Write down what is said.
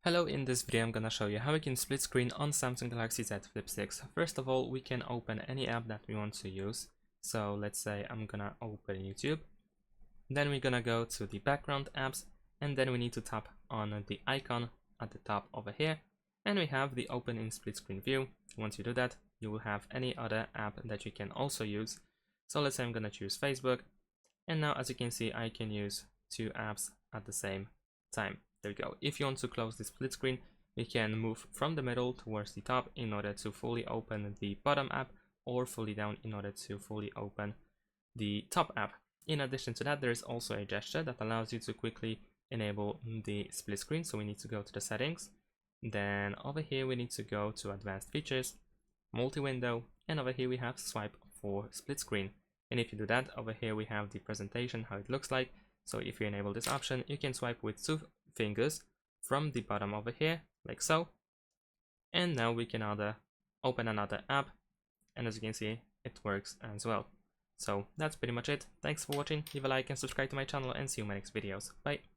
Hello, in this video I'm gonna show you how we can split screen on Samsung Galaxy Z Flip 6. First of all, we can open any app that we want to use. So let's say I'm gonna open YouTube. Then we're gonna go to the background apps, and then we need to tap on the icon at the top over here. And we have the open in split screen view. Once you do that, you will have any other app that you can also use. So let's say I'm gonna choose Facebook. And now as you can see, I can use two apps at the same time. There we go. If you want to close the split screen, you can move from the middle towards the top in order to fully open the bottom app, or fully down in order to fully open the top app. In addition to that, there is also a gesture that allows you to quickly enable the split screen. So we need to go to the settings. Then over here we need to go to advanced features, multi-window, and over here we have swipe for split screen. And if you do that, over here we have the presentation, how it looks like. So if you enable this option, you can swipe with two fingers from the bottom over here, like so. And now we can open another app, and as you can see, it works as well. So that's pretty much it. Thanks for watching. Leave a like and subscribe to my channel, and see you in my next videos. Bye.